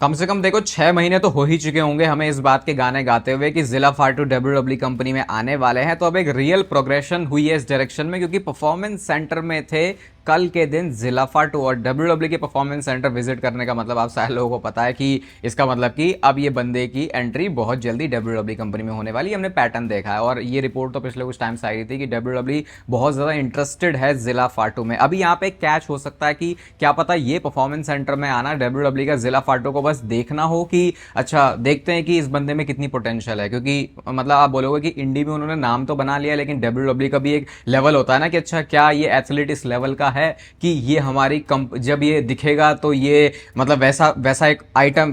कम से कम देखो 6 महीने तो हो ही चुके होंगे हमें इस बात के गाने गाते हुए कि जिला फाटू डब्ल्यूडब्ल्यू कंपनी में आने वाले हैं। तो अब एक रियल प्रोग्रेशन हुई है इस डायरेक्शन में, क्योंकि परफॉर्मेंस सेंटर में थे कल के दिन जिला फाटू, और डब्ल्यूडब्ल्यू के परफॉर्मेंस सेंटर विजिट करने का मतलब आप सारे लोगों को पता है कि इसका मतलब कि अब ये बंदे की एंट्री बहुत जल्दी डब्ल्यूडब्ल्यू कंपनी में होने वाली है। हमने पैटर्न देखा है और ये रिपोर्ट तो पिछले कुछ टाइम से आई थी कि डब्ल्यूडब्ल्यू बहुत ज्यादा इंटरेस्टेड है जिला फाटू में। अभी यहाँ पे कैच हो सकता है कि क्या पता ये परफॉर्मेंस सेंटर में आना डब्ल्यूडब्ल्यू का जिला फाटू को बस देखना हो कि अच्छा देखते हैं कि इस बंदे में कितनी पोटेंशियल है। क्योंकि मतलब आप बोलोगे कि इंडी में उन्होंने नाम तो बना लिया, लेकिन डब्ल्यूडब्ल्यू का भी एक लेवल होता है ना कि अच्छा क्या ये एथलीट इस लेवल का है कि ये हमारी जब ये दिखेगा तो ये मतलब वैसा वैसा एक आइटम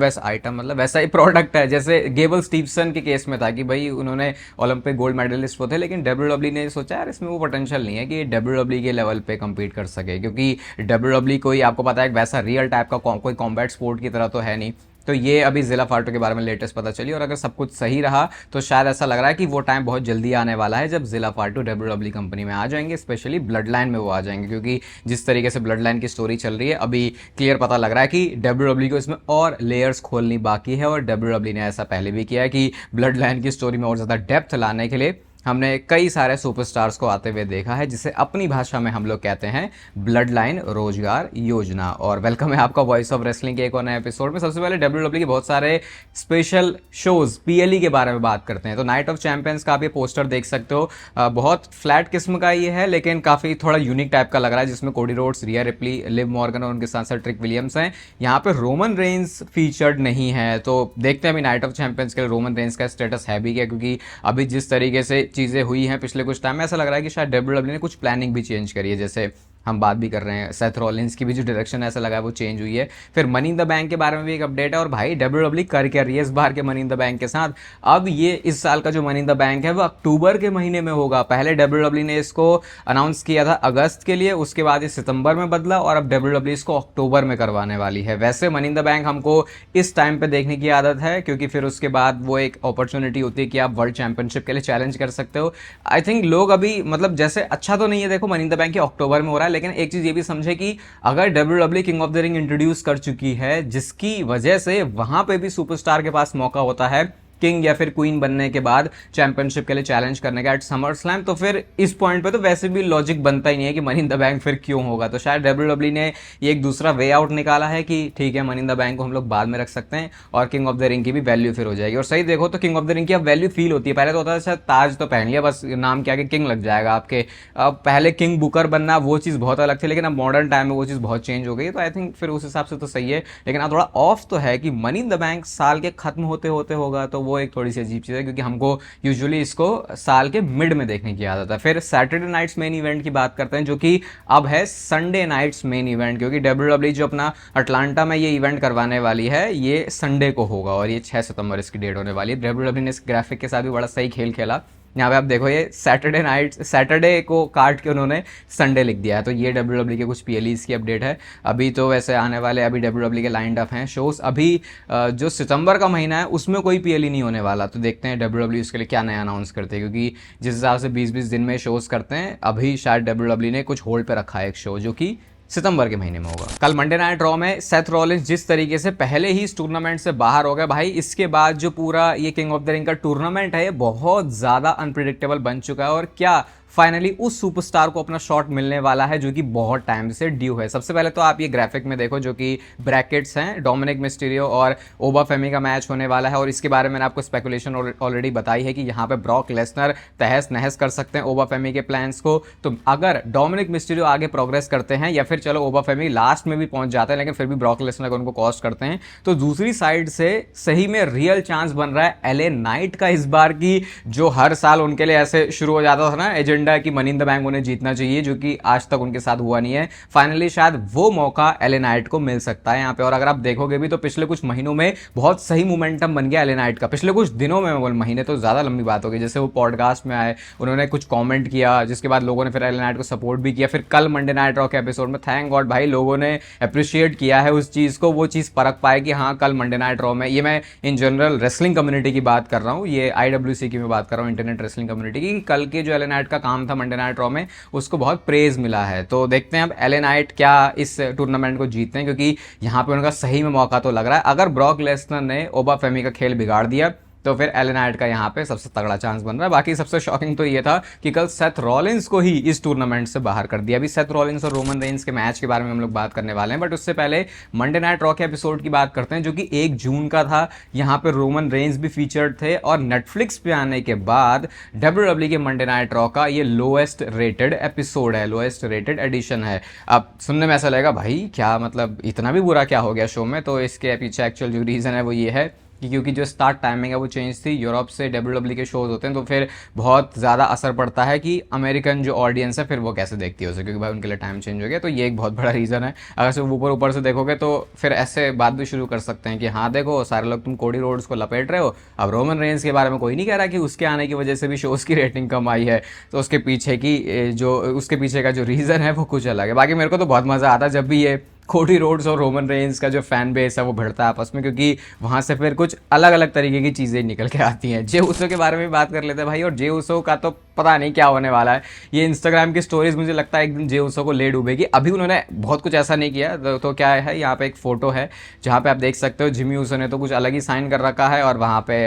मतलब वैसा ही प्रोडक्ट है जैसे गेबल स्टीवसन के केस में था कि भाई उन्होंने ओलंपिक गोल्ड मेडलिस्ट वो थे, लेकिन डब्ल्यूडब्ल्यू ने सोचा यार इसमें वो पोटेंशियल नहीं है कि डब्ल्यूडब्ल्यू के लेवल पे compete कर सके। क्योंकि डब्ल्यूडब्ल्यू कोई आपको पता है वैसा रियल टाइप का कोई कॉम्बैट स्पोर्ट की तरह तो है नहीं। तो ये अभी जिला फाटू के बारे में लेटेस्ट पता चली, और अगर सब कुछ सही रहा तो शायद ऐसा लग रहा है कि वो टाइम बहुत जल्दी आने वाला है जब जिला फाटू डब्ल्यूडब्ल्यू कंपनी में आ जाएंगे, स्पेशली ब्लड लाइन में वो आ जाएंगे। क्योंकि जिस तरीके से ब्लड लाइन की स्टोरी चल रही है अभी क्लियर पता लग रहा है कि डब्ल्यूडब्ल्यू को इसमें और लेयर्स खोलनी बाकी है। और डब्ल्यूडब्ल्यू ने ऐसा पहले भी किया है कि ब्लड लाइन की स्टोरी में और ज़्यादा डेप्थ लाने के लिए हमने कई सारे सुपरस्टार्स को आते हुए देखा है, जिसे अपनी भाषा में हम लोग कहते हैं ब्लड लाइन रोजगार योजना। और वेलकम है आपका वॉइस ऑफ रेसलिंग के एक और नए एपिसोड में। सबसे पहले डब्ल्यूडब्ल्यू के बहुत सारे स्पेशल शोज पीएलई के बारे में बात करते हैं। तो नाइट ऑफ चैंपियंस का आप ये पोस्टर देख सकते हो, बहुत फ्लैट किस्म का ये है लेकिन काफी थोड़ा यूनिक टाइप का लग रहा है, जिसमें कोडी रोड्स, रिया रिप्ली, लिव मॉर्गन और उनके साथ साथ ट्रिक विलियम्स हैं। यहाँ पे रोमन रेंस फीचर्ड नहीं है, तो देखते हैं अभी नाइट ऑफ चैंपियंस के लिए रोमन रेंस का स्टेटस है भी क्या। क्योंकि अभी जिस तरीके से चीज़ें हुई हैं पिछले कुछ टाइम में, ऐसा लग रहा है कि शायद डब्ल्यूडब्ल्यू ने कुछ प्लानिंग भी चेंज करी है। जैसे हम बात भी कर रहे हैं सेथ रॉलिंस की भी जो डायरेक्शन ऐसा लगा है वो चेंज हुई है। फिर मनी इन द बैंक के बारे में भी एक अपडेट है। और भाई डब्ल्यूडब्ल्यू कर क्या रही है इस बार के मनी इन द बैंक के साथ। अब ये इस साल का जो मनी इन द बैंक है वो अक्टूबर के महीने में होगा। पहले डब्ल्यूडब्ल्यू ने इसको अनाउंस किया था अगस्त के लिए, उसके बाद ये सितंबर में बदला और अब डब्ल्यूडब्ल्यू इसको अक्टूबर में करवाने वाली है। वैसे मनी इन द बैंक हमको इस टाइम पे देखने की आदत है, क्योंकि फिर उसके बाद वो एक अपॉर्चुनिटी होती है कि आप वर्ल्ड चैंपियनशिप के लिए चैलेंज कर सकते हो। आई थिंक लोग अभी मतलब जैसे अच्छा तो नहीं है देखो मनी इन द बैंक अक्टूबर में हो रहा है, लेकिन एक चीज ये भी समझे कि अगर WW king of the ring introduce कर चुकी है, जिसकी वजह से वहां पे भी सुपरस्टार के पास मौका होता है किंग या फिर क्वीन बनने के बाद चैंपियनशिप के लिए चैलेंज करने का एट समर स्लैम, तो फिर इस पॉइंट पे तो वैसे भी लॉजिक बनता ही नहीं है कि मनी इन द बैंक फिर क्यों होगा। तो शायद डब्ल्यूडब्ल्यू ने ये एक दूसरा वे आउट निकाला है कि ठीक है मनी इन द बैंक को हम लोग बाद में रख सकते हैं और किंग ऑफ द रिंग की भी वैल्यू फिर हो जाएगी। और सही देखो तो किंग ऑफ द रिंग की अब वैल्यू फील होती है। पहले तो होता था शायद ताज तो पहन लिया बस नाम क्या कि किंग लग जाएगा आपके। अब पहले किंग बुकर बनना वो चीज़ बहुत अलग थी, लेकिन अब मॉडर्न टाइम में वो चीज़ बहुत चेंज हो गई। तो आई थिंक फिर उस हिसाब से तो सही है, लेकिन अब थोड़ा ऑफ तो है कि मनी इन द बैंक साल के खत्म होते होते होगा, तो वो एक थोड़ी सी अजीब चीज़ है क्योंकि हमको यूजुअली इसको साल के मिड में देखने की आदत है। फिर सैटरडे नाइट्स मेन इवेंट की बात करते हैं, जो कि अब है संडे नाइट्स मेन इवेंट। क्योंकि डब्ल्यूडब्ल्यू जो अपना अटलांटा में ये इवेंट करवाने वाली है ये संडे को होगा और ये 6 सितंबर इसकी डेट होने वाली है। डब्ल्यूडब्ल्यू ने इस ग्राफिक के साथ भी बड़ा सही खेल खेला। यहाँ पे आप देखो ये सैटरडे को काट के उन्होंने संडे लिख दिया है। तो ये डब्ल्यूडब्ल्यू के कुछ पीएलईज की अपडेट है। अभी तो वैसे आने वाले अभी डब्ल्यूडब्ल्यू के लाइंड अप हैं शोज। अभी जो सितंबर का महीना है उसमें कोई पीएलई नहीं होने वाला, तो देखते हैं डब्ल्यूडब्ल्यू इसके लिए क्या नया अनाउंस करते हैं। क्योंकि जिस हिसाब से 20-20 दिन में शोज करते हैं, अभी शायद डब्ल्यूडब्ल्यू ने कुछ होल्ड पे रखा है एक शो जो कि सितंबर के महीने में होगा। कल मंडे नाइट रॉ में सेथ रॉलिंस जिस तरीके से पहले ही इस टूर्नामेंट से बाहर हो गए, भाई इसके बाद जो पूरा ये किंग ऑफ द रिंग का टूर्नामेंट है ये बहुत ज्यादा अनप्रिडिक्टेबल बन चुका है। और क्या फाइनली उस सुपरस्टार को अपना शॉट मिलने वाला है जो कि बहुत टाइम से ड्यू है। सबसे पहले तो आप ये ग्राफिक में देखो जो कि ब्रैकेट्स हैं, डोमिनिक मिस्टीरियो और ओबा फेमी का मैच होने वाला है। और इसके बारे में मैंने आपको स्पेकुलेशन ऑलरेडी बताई है कि यहाँ पे ब्रॉक लेसनर तहस नहस कर सकते हैं ओबा फेमी के प्लान्स को। तो अगर डोमिनिक मिस्टीरियो आगे प्रोग्रेस करते हैं या फिर चलो ओबा फेमी लास्ट में भी पहुंच जाते हैं लेकिन फिर भी ब्रॉक लेसनर को उनको कॉस्ट करते हैं, तो दूसरी साइड से सही में रियल चांस बन रहा है एलए नाइट का इस बार की, जो हर साल उनके लिए ऐसे शुरू हो जाता था ना एजेंडा कि मनी इन द बैंक उन्हें जीतना चाहिए, जो कि आज तक उनके साथ हुआ नहीं है। फाइनली शायद वो मौका एलए नाइट को मिल सकता है यहाँ पे। और अगर आप देखोगे भी तो पिछले कुछ महीनों में बहुत सही मोमेंटम बन गया एलए नाइट का। पिछले कुछ दिनों में, महीने तो ज्यादा लंबी बात होगी, जैसे वो पॉडकास्ट में आए, उन्होंने कुछ कॉमेंट किया, जिसके बाद लोगों ने फिर एलए नाइट को सपोर्ट भी किया। फिर कल मंडे नाइट रॉ के एपिसोड में थैंक गॉड भाई लोगों ने अप्रिशिएट किया है उस चीज को, वो चीज परख पाए कि हाँ कल मंडे नाइट रॉ में, ये मैं इन जनरल रेसलिंग कम्युनिटी की बात कर रहा हूँ, ये आईडब्ल्यूसी की मैं बात कर रहा हूँ, इंटरनेट रेसलिंग कम्युनिटी की, कल के जो एलए नाइट का काम काम था मंडे नाइट रॉ में उसको बहुत प्रेज मिला है। तो देखते हैं अब एले नाइट क्या इस टूर्नामेंट को जीतते हैं, क्योंकि यहाँ पे उनका सही में मौका तो लग रहा है। अगर ब्रॉक लेसनर ने ओबा फेमी का खेल बिगाड़ दिया तो फिर एले नाइट का यहाँ पे सबसे तगड़ा चांस बन रहा है। बाकी सबसे शॉकिंग तो ये था कि कल सेथ रॉलिंस को ही इस टूर्नामेंट से बाहर कर दिया। अभी सेथ रॉलिंस और रोमन रेंस के मैच के बारे में हम लोग बात करने वाले हैं, बट उससे पहले मंडे नाइट रॉ के एपिसोड की बात करते हैं जो कि 1 जून का था। यहाँ पे रोमन रेंस भी फीचर्ड थे और नेटफ्लिक्स पे आने के बाद डब्ल्यूडब्ल्यू के मंडे नाइट रॉ का ये लोएस्ट रेटेड एपिसोड है, लोएस्ट रेटेड एडिशन है। अब सुनने में ऐसा लगेगा भाई क्या मतलब इतना भी बुरा क्या हो गया शो में, तो इसके पीछे एक्चुअल जो रीज़न है वो ये है कि क्योंकि जो स्टार्ट टाइमिंग है वो चेंज थी। यूरोप से डब्ल्यूडब्ल्यू के शोज होते हैं तो फिर बहुत ज़्यादा असर पड़ता है कि अमेरिकन जो ऑडियंस है फिर वो कैसे देखती है उसे, क्योंकि भाई उनके लिए टाइम चेंज हो गया। तो ये एक बहुत बड़ा रीज़न है। अगर सिर्फ ऊपर ऊपर से देखोगे तो फिर ऐसे बात भी शुरू कर सकते हैं कि हाँ देखो सारे लोग तुम कोडी रोड्स को लपेट रहे हो, अब रोमन रेंस के बारे में कोई नहीं कह रहा कि उसके आने की वजह से भी शोज़ की रेटिंग कम आई है। तो उसके पीछे का जो रीज़न है वो कुछ अलग है। बाकी मेरे को तो बहुत मज़ा आता है जब भी ये कोडी रोड्स और रोमन रेंस का जो फैन बेस है वो भिड़ता है आपस में, क्योंकि वहाँ से फिर कुछ अलग अलग तरीके की चीज़ें निकल के आती हैं। जे उसो के बारे में बात कर लेते हैं भाई, और जे उसो का तो पता नहीं क्या होने वाला है। ये इंस्टाग्राम की स्टोरीज मुझे लगता है एक दिन जे उसो को ले डूबेगी। अभी उन्होंने बहुत कुछ ऐसा नहीं किया तो क्या है, यहाँ पे एक फोटो है जहाँ पे आप देख सकते हो जिमी उसो ने तो कुछ अलग ही साइन कर रखा है और वहाँ पे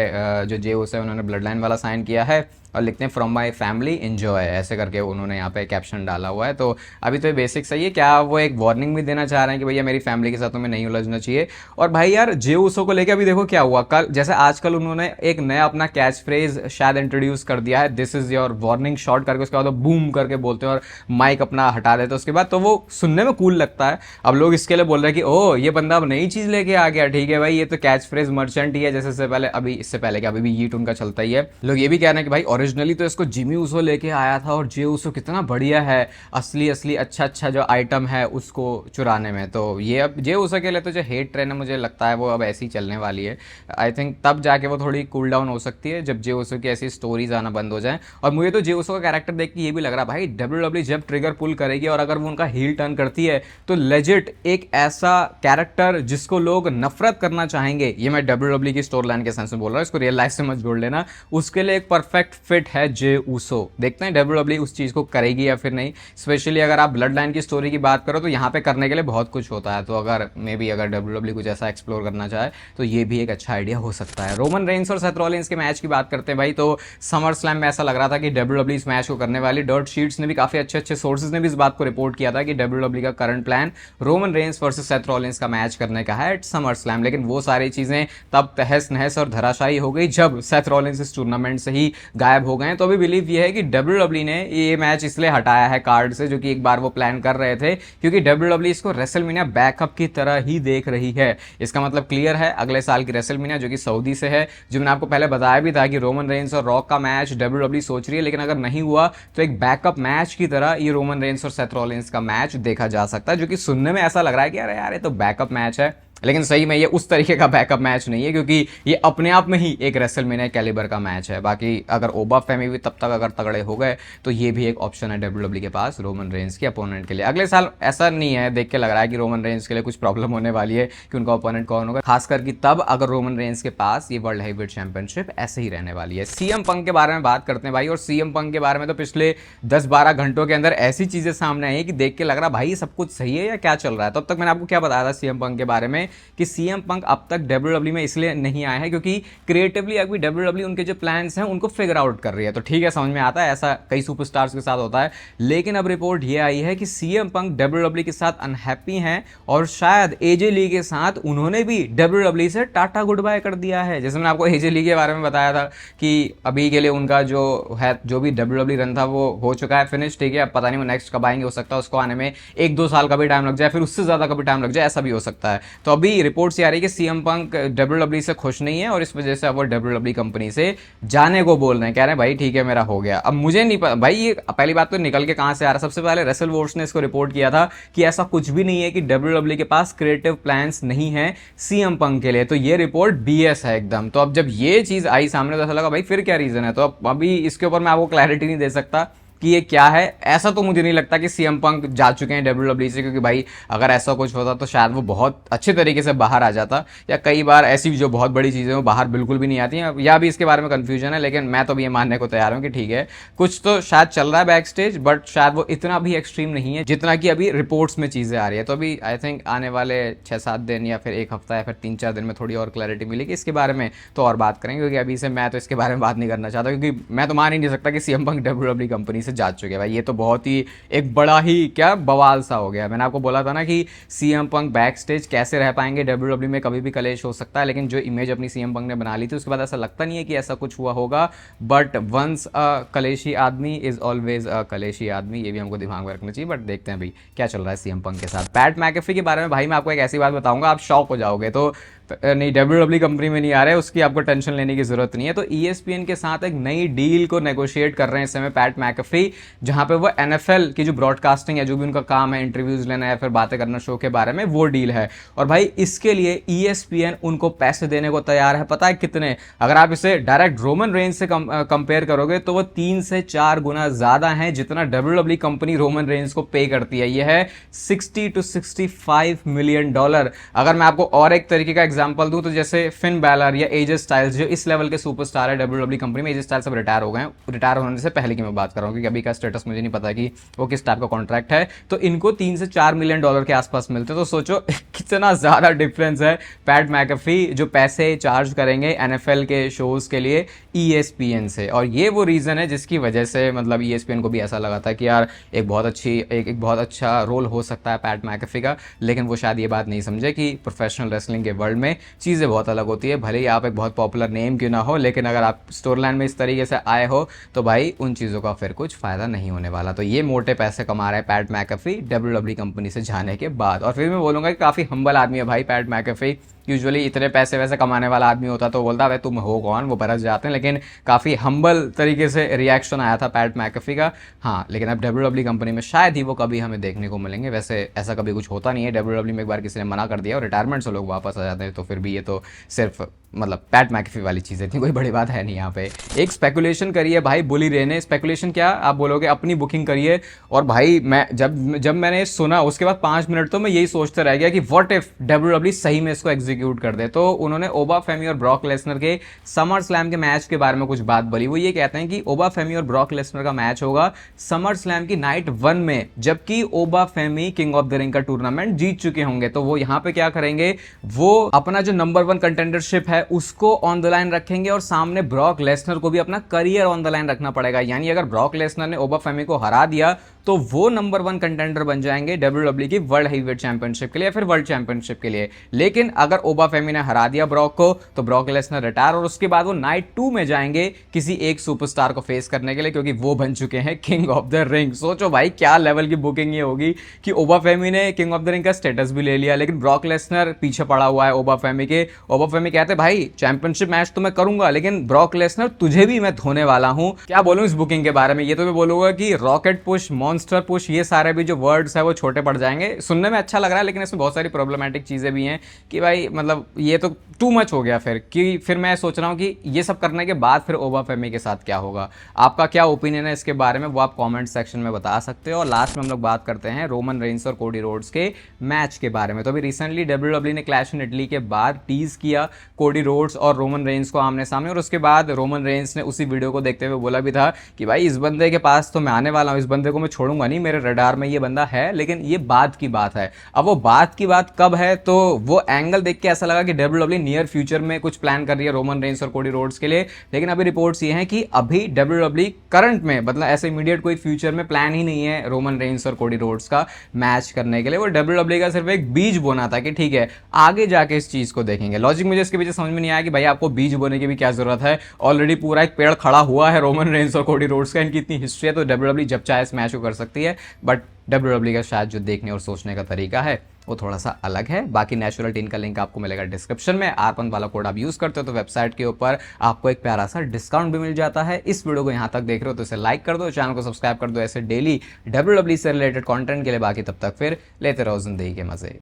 जो जे उसो है उन्होंने ब्लड लाइन वाला साइन किया है और लिखते हैं फ्रॉम माई फैमिली एंजॉय, ऐसे करके उन्होंने यहाँ पे कैप्शन डाला हुआ है। तो अभी तो ये बेसिक सही है, क्या वो एक वार्निंग भी देना चाह रहे हैं कि भैया मेरी फैमिली के साथ तुम्हें नहीं उलझना चाहिए। और भाई यार जे उसो को लेकर अभी देखो क्या हुआ, कल जैसे आजकल उन्होंने एक नया अपना कैच फ्रेज शायद इंट्रोड्यूस कर दिया है, this is your warning shot करके, उसके बाद वो बूम करके बोलते हैं और माइक अपना हटा देते हैं उसके बाद, तो वो सुनने में कूल लगता है। अब लोग इसके लिए बोल रहे हैं कि ओ ये बंदा अब नई चीज़ लेके आ गया, ठीक है भाई ये तो कैच फ्रेज मर्चेंट ही है जैसे से पहले, अभी इससे पहले क्या अभी भी यीट उनका चलता ही है। लोग ये भी कह रहे हैं कि भाई ओरिजिनली तो इसको जिमी उसो लेके आया था और जे उसो कितना बढ़िया है, असली अच्छा जो आइटम है उसको चुराने में। तो ये अब जे उसो के लिए तो जो हेट ट्रेन है मुझे लगता है वो अब ऐसी चलने वाली है। आई थिंक तब जाके वो थोड़ी कूल डाउन हो सकती है जब जे उसो की ऐसी स्टोरीज आना बंद हो जाए। और मुझे तो जे उसो का कैरेक्टर देख के ये भी लग रहा है भाई डब्ल्यूडब्ल्यू जब ट्रिगर पुल करेगी और अगर वो उनका हील टर्न करती है तो लेजिट एक ऐसा कैरेक्टर जिसको लोग नफरत करना चाहेंगे, ये मैं डब्ल्यूडब्ल्यू की स्टोरी लाइन के सेंस में बोल रहा हूँ, इसको रियल लाइफ से मत जोड़ लेना, उसके लिए एक परफेक्ट फिट है जे उसो। देखते हैं डब्ल्यूडब्ल्यू उस चीज़ को करेगी या फिर नहीं। स्पेशली अगर आप ब्लड लाइन की स्टोरी की बात करो तो यहाँ पे करने के लिए बहुत कुछ होता है, तो अगर मे बी अगर डब्ल्यूडब्ल्यू कुछ ऐसा एक्सप्लोर करना चाहे तो ये भी एक अच्छा आइडिया हो सकता है। रोमन रेंस और सेथ रॉलिंस के मैच की बात करते हैं भाई, तो समर स्लैम में ऐसा लग रहा था कि डब्ल्यूडब्ल्यू इस मैच को करने वाली। डर्ट शीट्स ने भी काफी अच्छे सोर्सेज ने भी इस बात को रिपोर्ट किया था कि डब्ल्यूडब्ल्यू का current plan Roman Reigns versus Seth Rollins का मैच करने का है एट समर स्लैम, लेकिन वो सारी चीजें तब तहस नहस और धराशायी हो गई जब सेथ रॉलिंस इस टूर्नामेंट से ही गायब हो गए। तो अभी बिलीव ये है कि डब्ल्यूडब्ल्यू ने ये मैच इसलिए हटाया है कार्ड से, जो कि एक बार वो प्लान कर रहे थे, क्योंकि डब्ल्यूडब्ल्यू इसको रेसलमेनिया बैकअप की तरह ही देख रही है। इसका मतलब क्लियर है अगले साल की रेसलमेनिया जो कि सऊदी से है, जो मैंने आपको पहले बताया भी था कि रोमन रेंस और रॉक का मैच डब्ल्यूडब्ल्यू सोच रही है, लेकिन अगर नहीं हुआ तो एक बैकअप मैच की तरह ये रोमन रेंस और सेथ रॉलिंस का मैच देखा जा सकता है, जो कि सुनने में ऐसा लग रहा है कि अरे यार ये तो बैकअप मैच है, लेकिन सही में ये उस तरीके का बैकअप मैच नहीं है, क्योंकि ये अपने आप में ही एक रेसलमेनिया कैलिबर का मैच है। बाकी अगर ओबा फेमी भी तब तक अगर तगड़े हो गए तो ये भी एक ऑप्शन है डब्ल्यूडब्ल्यू के पास रोमन रेंस के अपोनेंट के लिए। अगले साल ऐसा नहीं है, देख के लग रहा है कि रोमन रेंस के लिए कुछ प्रॉब्लम होने वाली है कि उनका ओपोनेंट कौन होगा, खासकर कि तब अगर रोमन रेंस के पास ये वर्ल्ड हेवीवेट चैंपियनशिप ऐसे ही रहने वाली है। सीएम पंक के बारे में बात करते हैं भाई, और सीएम पंक के बारे में तो पिछले 10-12 घंटों के अंदर ऐसी चीजें सामने आई है कि देख के लग रहा भाई सब कुछ सही है या क्या चल रहा है। तो अब तक मैंने आपको क्या बताया था सीएम पंक के बारे में कि सीएम पंक अब तक डब्ल्यूडब्ल्यू में इसलिए नहीं आया है क्योंकि क्रिएटिवली अभी डब्ल्यूडब्ल्यू उनके जो प्लान्स हैं उनको फिगर आउट कर रही है। तो ठीक है, समझ में आता है, ऐसा कई सुपरस्टार्स के साथ होता है, लेकिन अब रिपोर्ट ये आई है कि सीएम पंक डब्ल्यूडब्ल्यू के साथ अनहैप्पी हैं और शायद एजे ली के साथ उन्होंने भी डब्ल्यूडब्ल्यू से टाटा गुड बाय कर दिया है। जैसे मैंने आपको एजे ली के बारे में बताया था कि अभी के लिए उनका जो है जो भी डब्ल्यूडब्ल्यू रन था वो हो चुका है फिनिश, ठीक है, अब पता नहीं वो नेक्स्ट कब आएंगे, हो सकता है उसको आने में 1-2 साल का भी टाइम लग जाए, फिर उससे ज्यादा का भी टाइम लग जाए, ऐसा भी हो सकता है। तो अभी रिपोर्ट से आ रही है कि सीएम पंक डब्ल्यूडब्ल्यू से खुश नहीं है और इस वजह से अब वो डब्ल्यूडब्ल्यू कंपनी से जाने को बोल रहे हैं, कह रहे हैं भाई ठीक है मेरा हो गया। अब मुझे नहीं पता भाई ये पहली बात तो निकल के कहां से आ रहा है। सबसे पहले रेसल वॉर्स ने इसको रिपोर्ट किया था कि ऐसा कुछ भी नहीं है कि डब्ल्यूडब्ल्यू के पास क्रिएटिव प्लान्स नहीं है सीएम पंक के लिए, तो ये रिपोर्ट बीएस है एकदम। तो अब जब ये चीज आई सामने तो ऐसा लगा भाई फिर क्या रीजन है, तो अब अभी इसके ऊपर मैं आपको क्लैरिटी नहीं दे सकता। कि ये क्या है। ऐसा तो मुझे नहीं लगता कि सीएम पंक जा चुके हैं डब्ल्यूडब्ल्यूई से, क्योंकि भाई अगर ऐसा कुछ होता तो शायद वो बहुत अच्छे तरीके से बाहर आ जाता, या कई बार ऐसी जो बहुत बड़ी चीज़ें वो बाहर बिल्कुल भी नहीं आती हैं, या भी इसके बारे में कन्फ्यूजन है। लेकिन मैं तो भी ये मानने को तैयार हूँ कि ठीक है, कुछ तो शायद चल रहा है बैक स्टेज, बट शायद वो इतना भी एक्सट्रीम नहीं है जितना कि अभी रिपोर्ट्स में चीज़ें आ रही है। तो अभी आई थिंक आने वाले 6-7 दिन या फिर एक हफ्ता या फिर 3-4 दिन में थोड़ी और क्लैरिटी मिलेगी इसके बारे में, तो और बात करेंगे। क्योंकि अभी से मैं तो इसके बारे में बात नहीं करना चाहता, क्योंकि मैं तो मान ही नहीं सकता कि सीएम पंक डब्ल्यूडब्ल्यूई कंपनी से जा चुके हैं भाई। ये तो बहुत ही एक बड़ा ही क्या बवाल सा हो गया। मैंने आपको बोला था ना कि सीएम पंक बैक स्टेज कैसे रह पाएंगे डब्ल्यूडब्ल्यूई में, कभी भी कलेश हो सकता है। लेकिन जो इमेज अपनी सीएम पंक ने बना ली थी उसके बाद ऐसा लगता नहीं है कि ऐसा कुछ हुआ होगा। बट वंस अ कलेशी आदमी इज ऑलवेज अ कलेशी आदमी, ये भी हमको दिमाग में रखना चाहिए। बट देखते हैं भाई क्या चल रहा है सीएम पंक के साथ। पैट मैकेफी के बारे में भाई मैं आपको एक ऐसी बात बताऊंगा, आप शॉक हो जाओगे। तो नहीं, डब्ल्यूडब्ल्यू कंपनी में नहीं आ रहा है, उसकी आपको टेंशन लेने की जरूरत नहीं है। तो ईएसपीएन के साथ एक नई डील को नेगोशिएट कर रहे हैं इस समय पैट मैकेफी, जहां पे वो एनएफएल की जो ब्रॉडकास्टिंग है, जो भी उनका काम है, इंटरव्यूज लेना या फिर बातें करना शो के बारे में, वो डील है। और भाई इसके लिए ईएसपीएन उनको पैसे देने को तैयार है। पता है कितने? अगर आप इसे डायरेक्ट रोमन रेंज से कंपेयर करोगे तो वो 3 से 4 गुना ज्यादा है जितना डब्ल्यूडब्ल्यू कंपनी रोमन रेंज को पे करती है। यह है $60 to $65 मिलियन। अगर मैं आपको और एक तरीके का एग्जांपल दूं तो जैसे फिन बैलर या एजे स्टाइल्स, जो इस लेवल के सुपरस्टार है डब्ल्यूडब्ल्यू कंपनी में, एजे स्टाइल्स सब रिटायर हो गए हैं। रिटायर होने से पहले की मैं बात कर रहा हूं, क्योंकि अभी का स्टेटस मुझे नहीं पता कि वो किस टाइप का कॉन्ट्रैक्ट है। तो इनको $3 से $4 मिलियन के आसपास मिलते हैं। तो सोचो कितना ज्यादा डिफरेंस है पैट मैकेफी जो पैसे चार्ज करेंगे एनएफएल के शोज के लिए ईएसपीएन से। और ये वो रीजन है जिसकी वजह से मतलब ईएसपीएन को भी ऐसा लगा था कि यार एक बहुत अच्छा रोल हो सकता है पैट मैकेफी का। लेकिन वो शायद ये बात नहीं समझे कि प्रोफेशनल रेसलिंग के वर्ल्ड में चीज़ें बहुत अलग होती है। भले ही आप एक बहुत पॉपुलर नेम क्यों ना हो, लेकिन अगर आप स्टोरी लाइन में इस तरीके से आए हो तो भाई उन चीज़ों का फिर कुछ फायदा नहीं होने वाला। तो ये मोटे पैसे कमा रहे हैं पैट मैकेफी डब्ल्यूडब्ल्यू कंपनी से जाने के बाद। और फिर मैं बोलूँगा कि काफ़ी हम्बल आदमी है भाई पैट मैकेफी। यूजुअली इतने पैसे वैसे कमाने वाला आदमी होता तो बोलता भाई तुम हो कौन, वो बरस जाते हैं। लेकिन काफ़ी हम्बल तरीके से रिएक्शन आया था पैट मैकेफी का। हाँ, लेकिन अब डब्ल्यूडब्ल्यू कंपनी में शायद ही वो कभी हमें देखने को मिलेंगे। वैसे ऐसा कभी कुछ होता नहीं है, डब्ल्यूडब्ल्यू में एक बार किसी ने मना कर दिया और रिटायरमेंट से लोग वापस आ जाते हैं। तो फिर भी ये तो सिर्फ मतलब पैट मैकेफी वाली चीज़ें थी, कोई बड़ी बात है नहीं यहाँ पे। एक स्पेकुलेशन करिए भाई बुली रे ने। स्पेकुलेशन क्या आप बोलोगे, अपनी बुकिंग करिए। और भाई मैं जब मैंने सुना उसके बाद 5 मिनट तो मैं यही सोचते रह गया कि व्हाट इफ डब्ल्यूडब्ल्यू सही में इसको एग्जीक्यूट कर दे। तो उन्होंने ओबा फेमी और ब्रॉक लेसनर के समर स्लैम के मैच के बारे में कुछ बात बोली। वो ये कहते हैं कि ओबा फेमी और ब्रॉक लेसनर का मैच होगा समर स्लैम की नाइट 1 में, जबकि ओबा फेमी किंग ऑफ द रिंग का टूर्नामेंट जीत चुके होंगे। तो वो यहाँ पे क्या करेंगे, वो अपना जो नंबर 1 कंटेंडरशिप है उसको ऑन द लाइन रखेंगे और सामने ब्रॉक लेसनर को भी अपना करियर ऑन द लाइन रखना पड़ेगा। यानी अगर ब्रॉक लेसनर ने ओबा फेमी को हरा दिया तो वो नंबर 1 कंटेंडर बन जाएंगे डब्ल्यूडब्ल्यू की वर्ल्ड हेवीवेट चैंपियनशिप के लिए या फिर वर्ल्ड चैंपियनशिप के लिए। लेकिन अगर ओबा फेमी ने हरा दिया ब्रॉक को तो ब्रॉक लेसनर रिटायर, और उसके बाद वो नाइट 2 में जाएंगे किसी एक सुपरस्टार को फेस करने के लिए, क्योंकि वो बन चुके हैं किंग ऑफ द रिंग। सोचो भाई क्या लेवल की बुकिंग ये होगी कि ओबा फेमी ने किंग ऑफ द रिंग का स्टेटस भी ले लिया, लेकिन ब्रॉक लेसनर पीछे पड़ा हुआ है ओबा फेमी के। ओबा फेमी कहते भाई चैंपियनशिप मैच तो मैं करूंगा, लेकिन ब्रॉक लेसनर तुझे भी मैं धोने वाला हूं। क्या बोलूं इस बुकिंग के बारे में, ये तो मैं बोलूंगा कि रॉकेट पुश, मॉन्स्टर पुश, ये सारे भी जो वर्ड्स है वो छोटे पड़ जाएंगे। सुनने में अच्छा लग रहा है लेकिन इसमें बहुत सारी प्रॉब्लमैटिक चीजें भी हैं कि भाई मतलब ये तो टू मच हो गया। फिर मैं सोच रहा हूं कि ये सब करने के बाद फिर ओबा फेमी के साथ क्या होगा। आपका क्या ओपिनियन है इसके बारे में, वो आप कमेंट सेक्शन में बता सकते हो। और लास्ट में हम लोग बात करते हैं रोमन रेंस और कोडी रोड्स के मैच के बारे में। तो अभी रिसेंटली डब्ल्यूडब्ल्यू ने क्लैश इन इटली के बाद टीज किया कोडी रोड्स और रोमन रेंस को आमने सामने, और उसके बाद रोमन रेंस ने उसी वीडियो को देखते हुए बोला भी था कि भाई इस बंदे के पास तो मैं आने वाला हूं, इस बंदे को मैं छोड़ूंगा नहीं, मेरे रडार में ये बंदा है। लेकिन ये बात की बात है। अब वो बात की बात कब है, तो वो एंगल देख के ऐसा लगा कि डब्ल्यूडब्ल्यू नियर फ्यूचर में कुछ प्लान कर रही है रोमन रेंस और कोडी रोड्स के लिए। लेकिन अभी रिपोर्ट्स ये हैं कि अभी डब्ल्यूडब्ल्यू करंट में मतलब ऐसे इमीडिएट कोई फ्यूचर में प्लान ही नहीं है रोमन रेंस और कोडी रोड्स का मैच करने के लिए। वो डब्ल्यूडब्ल्यू का सिर्फ एक बीज बोना था कि ठीक है आगे जाके इस चीज को देखेंगे। लॉजिक मुझे इसके पीछे समझ में नहीं आया कि भाई आपको बीज बोने की भी क्या जरूरत है, ऑलरेडी पूरा एक पेड़ खड़ा हुआ है रोमन रेंस और कोडी रोड्स का, इनकी इतनी हिस्ट्री है, तो डब्ल्यूडब्ल्यू जब चाहे इस मैच को कर सकती है। बट डब्ल्यूडब्ल्यू का शायद जो देखने और सोचने का तरीका है वो थोड़ा सा अलग है। बाकी नेचुरल टीन का लिंक आपको मिलेगा डिस्क्रिप्शन में। R1 वाला कोड आप यूज करते हो तो वेबसाइट के ऊपर आपको एक प्यारा सा डिस्काउंट भी मिल जाता है। इस वीडियो को यहां तक देख रहे हो तो इसे लाइक कर दो, चैनल को सब्सक्राइब कर दो ऐसे डेली डब्ल्यूडब्ल्यू से रिलेटेड कंटेंट के लिए। बाकी तब तक फिर लेते रहो जिंदगी के मजे।